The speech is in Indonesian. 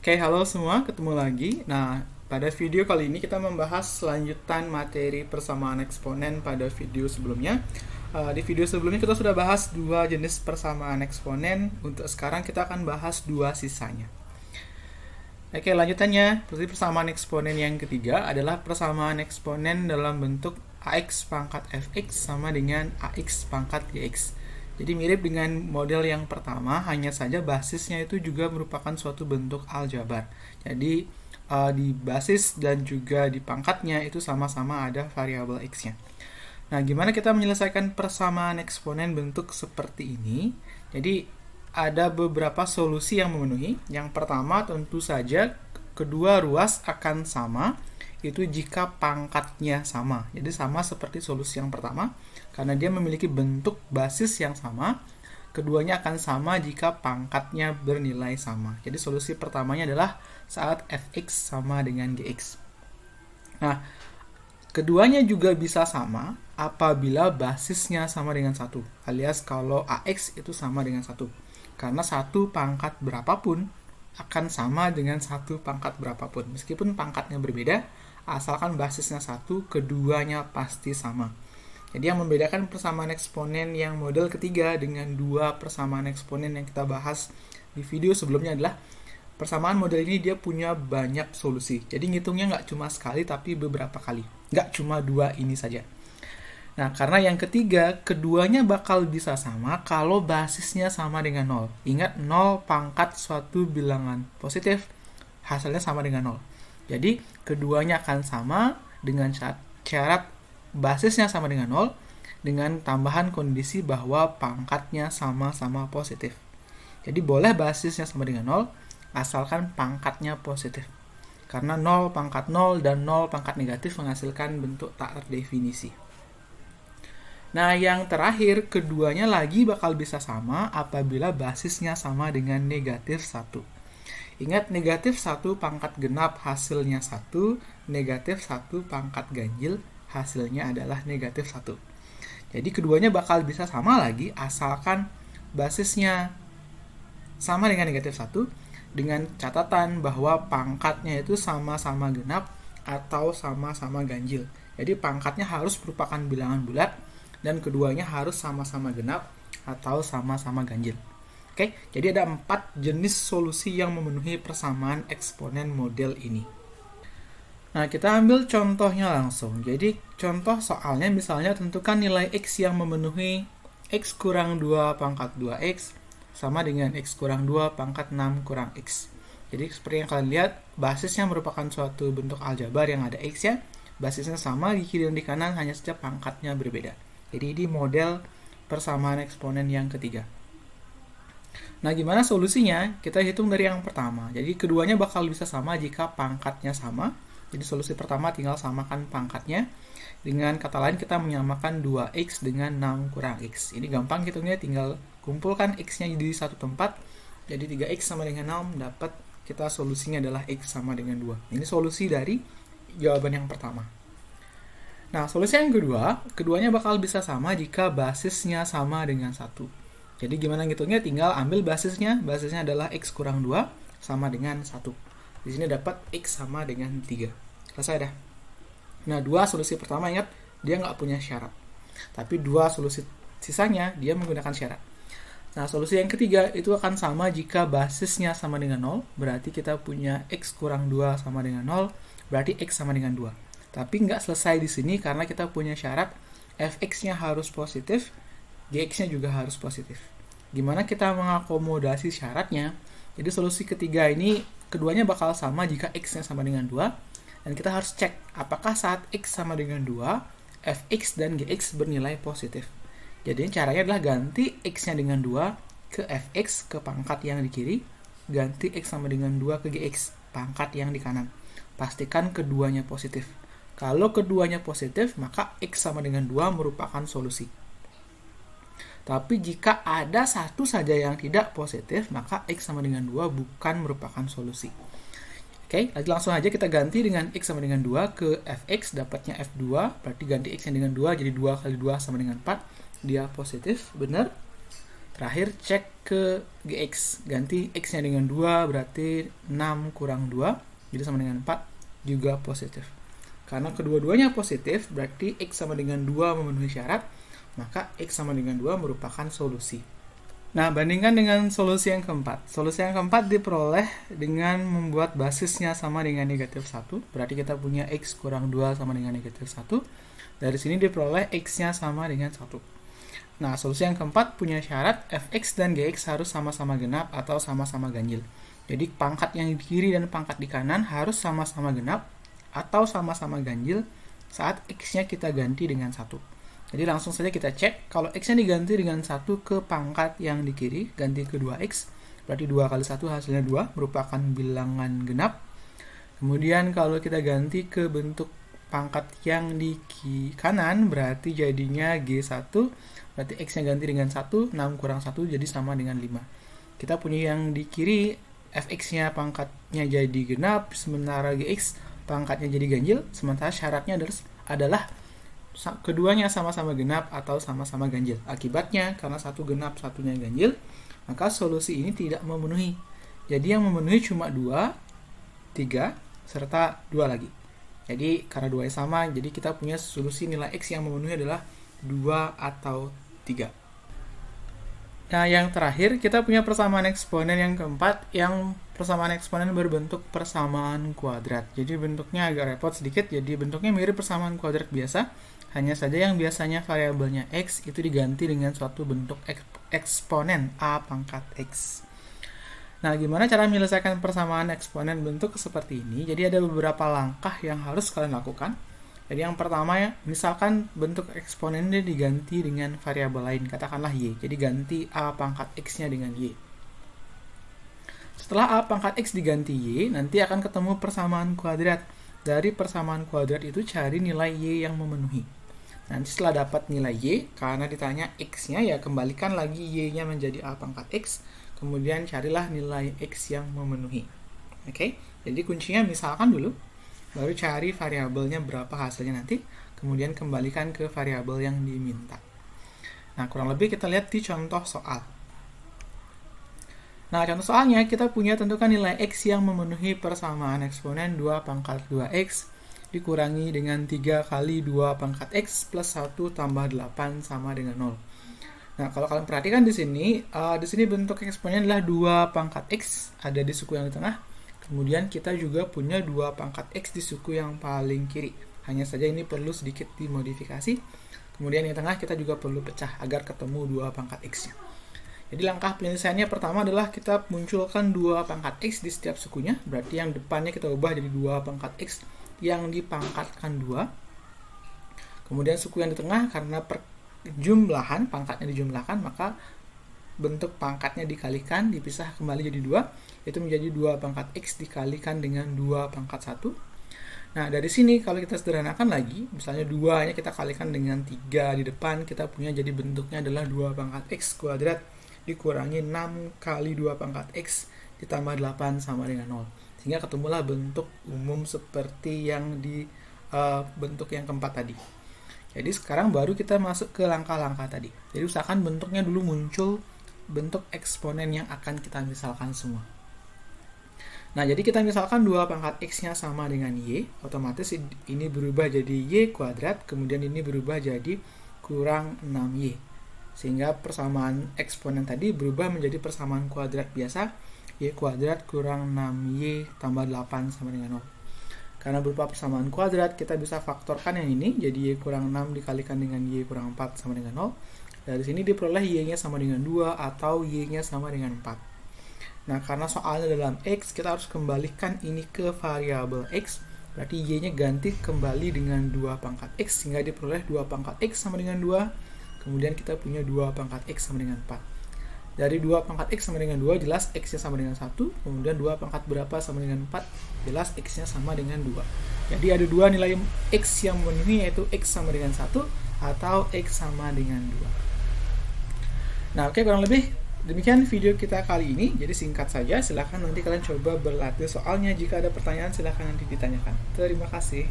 Oke, halo semua, ketemu lagi. Nah, pada video kali ini kita membahas lanjutan materi persamaan eksponen pada video sebelumnya. Di video sebelumnya kita sudah bahas dua jenis persamaan eksponen. Untuk sekarang kita akan bahas dua sisanya. Oke, lanjutannya, persamaan eksponen yang ketiga adalah persamaan eksponen dalam bentuk AX pangkat FX sama dengan AX pangkat GX. Jadi mirip dengan model yang pertama, hanya saja basisnya itu juga merupakan suatu bentuk aljabar. Jadi di basis dan juga di pangkatnya itu sama-sama ada variabel x-nya. Nah, gimana kita menyelesaikan persamaan eksponen bentuk seperti ini? Jadi ada beberapa solusi yang memenuhi. Yang pertama tentu saja kedua ruas akan sama itu jika pangkatnya sama. Jadi sama seperti solusi yang pertama, karena dia memiliki bentuk basis yang sama, keduanya akan sama jika pangkatnya bernilai sama. Jadi solusi pertamanya adalah saat fx sama dengan gx. Nah, keduanya juga bisa sama apabila basisnya sama dengan 1, alias kalau ax itu sama dengan 1. Karena 1 pangkat berapapun akan sama dengan 1 pangkat berapapun. Meskipun pangkatnya berbeda, asalkan basisnya 1, keduanya pasti sama. Jadi yang membedakan persamaan eksponen yang model ketiga dengan dua persamaan eksponen yang kita bahas di video sebelumnya adalah persamaan model ini dia punya banyak solusi. Jadi ngitungnya nggak cuma sekali tapi beberapa kali. Nggak cuma dua ini saja. Nah, karena yang ketiga, keduanya bakal bisa sama kalau basisnya sama dengan 0. Ingat, 0 pangkat suatu bilangan positif, hasilnya sama dengan 0. Jadi, keduanya akan sama dengan syarat basisnya sama dengan 0, dengan tambahan kondisi bahwa pangkatnya sama-sama positif. Jadi, boleh basisnya sama dengan 0, asalkan pangkatnya positif. Karena 0 pangkat 0 dan 0 pangkat negatif menghasilkan bentuk tak terdefinisi. Nah, yang terakhir, keduanya lagi bakal bisa sama apabila basisnya sama dengan negatif 1. Ingat, negatif 1 pangkat genap hasilnya 1, negatif 1 pangkat ganjil hasilnya adalah negatif 1. Jadi keduanya bakal bisa sama lagi asalkan basisnya sama dengan negatif 1, dengan catatan bahwa pangkatnya itu sama-sama genap atau sama-sama ganjil. Jadi pangkatnya harus merupakan bilangan bulat dan keduanya harus sama-sama genap atau sama-sama ganjil. Oke, jadi ada 4 jenis solusi yang memenuhi persamaan eksponen model ini. Nah, kita ambil contohnya langsung. Jadi, contoh soalnya misalnya tentukan nilai x yang memenuhi x kurang 2 pangkat 2x sama dengan x kurang 2 pangkat 6 kurang x. Jadi, seperti yang kalian lihat, basisnya merupakan suatu bentuk aljabar yang ada x-nya. Basisnya sama di kiri dan di kanan, hanya saja pangkatnya berbeda. Jadi, ini model persamaan eksponen yang ketiga. Nah, gimana solusinya? Kita hitung dari yang pertama. Jadi, keduanya bakal bisa sama jika pangkatnya sama. Jadi, solusi pertama tinggal samakan pangkatnya. Dengan kata lain, kita menyamakan 2x dengan 6 kurang x. Ini gampang hitungnya, tinggal kumpulkan x-nya di satu tempat. Jadi, 3x sama dengan 6, dapat kita solusinya adalah x sama dengan 2. Ini solusi dari jawaban yang pertama. Nah, solusi yang kedua, keduanya bakal bisa sama jika basisnya sama dengan 1. Jadi gimana ngitungnya? Tinggal ambil basisnya adalah x kurang 2 sama dengan 1. Di sini dapat x sama dengan 3. Selesai dah. Nah, dua solusi pertama ingat, dia nggak punya syarat. Tapi dua solusi sisanya, dia menggunakan syarat. Nah, solusi yang ketiga itu akan sama jika basisnya sama dengan 0. Berarti kita punya x kurang 2 sama dengan 0. Berarti x sama dengan 2. Tapi nggak selesai di sini karena kita punya syarat fx-nya harus positif, gx-nya juga harus positif. Gimana kita mengakomodasi syaratnya? Jadi solusi ketiga ini keduanya bakal sama jika x-nya sama dengan 2. Dan kita harus cek apakah saat x sama dengan 2, fx dan gx bernilai positif. Jadi caranya adalah ganti x-nya dengan 2 ke fx ke pangkat yang di kiri, ganti x sama dengan 2 ke gx, pangkat yang di kanan. Pastikan keduanya positif. Kalau keduanya positif, maka x sama dengan 2 merupakan solusi. Tapi jika ada satu saja yang tidak positif, maka x sama dengan 2 bukan merupakan solusi. Oke, langsung aja kita ganti dengan x sama dengan 2 ke fx, dapatnya f2, berarti ganti x-nya dengan 2, jadi 2 kali 2 sama dengan 4, dia positif, benar. Terakhir cek ke Gx, ganti X-nya dengan 2, berarti 6 kurang 2, jadi sama dengan 4, juga positif. Karena kedua-duanya positif, berarti X sama dengan 2 memenuhi syarat, maka X sama dengan 2 merupakan solusi. Nah, bandingkan dengan solusi yang keempat. Solusi yang keempat diperoleh dengan membuat basisnya sama dengan negatif 1, berarti kita punya X kurang 2 sama dengan negatif 1. Dari sini diperoleh X-nya sama dengan 1. Nah, solusi yang keempat punya syarat fx dan gx harus sama-sama genap atau sama-sama ganjil. Jadi pangkat yang di kiri dan pangkat di kanan harus sama-sama genap atau sama-sama ganjil saat x-nya kita ganti dengan 1. Jadi langsung saja kita cek, kalau x-nya diganti dengan 1 ke pangkat yang di kiri, ganti ke 2x, berarti 2 kali 1 hasilnya 2, merupakan bilangan genap. Kemudian kalau kita ganti ke bentuk pangkat yang di kanan, berarti jadinya G1, berarti X-nya ganti dengan 1, 6 kurang 1 jadi sama dengan 5. Kita punya yang di kiri, Fx-nya pangkatnya jadi genap, sementara Gx pangkatnya jadi ganjil, sementara syaratnya adalah keduanya sama-sama genap atau sama-sama ganjil. Akibatnya, karena satu genap, satunya ganjil, maka solusi ini tidak memenuhi. Jadi yang memenuhi cuma 2, 3, serta 2 lagi. Jadi karena 2 sama, jadi kita punya solusi nilai X yang memenuhi adalah 2 atau 3. Nah, yang terakhir kita punya persamaan eksponen yang keempat, yang persamaan eksponen berbentuk persamaan kuadrat. Jadi bentuknya agak repot sedikit, jadi bentuknya mirip persamaan kuadrat biasa, hanya saja yang biasanya variabelnya X itu diganti dengan suatu bentuk eksponen A pangkat X. Nah, gimana cara menyelesaikan persamaan eksponen bentuk seperti ini? Jadi ada beberapa langkah yang harus kalian lakukan. Jadi yang pertama ya, misalkan bentuk eksponennya diganti dengan variabel lain, katakanlah Y. Jadi ganti A pangkat X-nya dengan Y. Setelah A pangkat X diganti Y, nanti akan ketemu persamaan kuadrat. Dari persamaan kuadrat itu cari nilai Y yang memenuhi. Nanti setelah dapat nilai Y, karena ditanya X-nya, ya kembalikan lagi Y-nya menjadi A pangkat X. Kemudian carilah nilai X yang memenuhi. Oke, jadi kuncinya misalkan dulu, baru cari variabelnya berapa hasilnya nanti, kemudian kembalikan ke variabel yang diminta. Nah, kurang lebih kita lihat di contoh soal. Nah, contoh soalnya kita punya tentukan nilai X yang memenuhi persamaan eksponen 2 pangkat 2X dikurangi dengan 3 kali 2 pangkat X plus 1 tambah 8 sama dengan 0. Nah, kalau kalian perhatikan di sini bentuk eksponennya adalah 2 pangkat X, ada di suku yang di tengah. Kemudian kita juga punya 2 pangkat X di suku yang paling kiri. Hanya saja ini perlu sedikit dimodifikasi. Kemudian yang tengah kita juga perlu pecah agar ketemu 2 pangkat X-nya. Jadi langkah penyelesaiannya pertama adalah kita munculkan 2 pangkat X di setiap sukunya. Berarti yang depannya kita ubah jadi 2 pangkat X yang dipangkatkan 2. Kemudian suku yang di tengah karena jumlahan, pangkatnya dijumlahkan, maka bentuk pangkatnya dikalikan, dipisah kembali jadi 2, itu menjadi 2 pangkat X dikalikan dengan 2 pangkat 1. Nah, dari sini kalau kita sederhanakan lagi, misalnya 2-nya kita kalikan dengan 3 di depan, kita punya jadi bentuknya adalah 2 pangkat X kuadrat dikurangi 6 kali 2 pangkat X ditambah 8 sama dengan 0. Sehingga ketemulah bentuk umum seperti yang di bentuk yang keempat tadi. Jadi sekarang baru kita masuk ke langkah-langkah tadi. Jadi usahakan bentuknya dulu muncul bentuk eksponen yang akan kita misalkan semua. Nah, jadi kita misalkan 2 pangkat X-nya sama dengan Y, otomatis ini berubah jadi Y kuadrat, kemudian ini berubah jadi kurang 6Y. Sehingga persamaan eksponen tadi berubah menjadi persamaan kuadrat biasa, Y kuadrat kurang 6Y tambah 8 sama dengan 0. Karena berupa persamaan kuadrat, kita bisa faktorkan yang ini, jadi Y kurang 6 dikalikan dengan Y kurang 4 sama dengan 0. Dari sini diperoleh Y-nya sama dengan 2 atau Y-nya sama dengan 4. Nah, karena soalnya dalam X, kita harus kembalikan ini ke variabel X, berarti Y-nya ganti kembali dengan 2 pangkat X, sehingga diperoleh 2 pangkat X sama dengan 2, kemudian kita punya 2 pangkat X sama dengan 4. Dari 2 pangkat X sama dengan 2, jelas X-nya sama dengan 1. Kemudian 2 pangkat berapa sama dengan 4, jelas X-nya sama dengan 2. Jadi ada 2 nilai X yang memenuhi, yaitu X sama dengan 1 atau X sama dengan 2. Nah, oke, kurang lebih demikian video kita kali ini. Jadi singkat saja, silahkan nanti kalian coba berlatih soalnya. Jika ada pertanyaan, silahkan nanti ditanyakan. Terima kasih.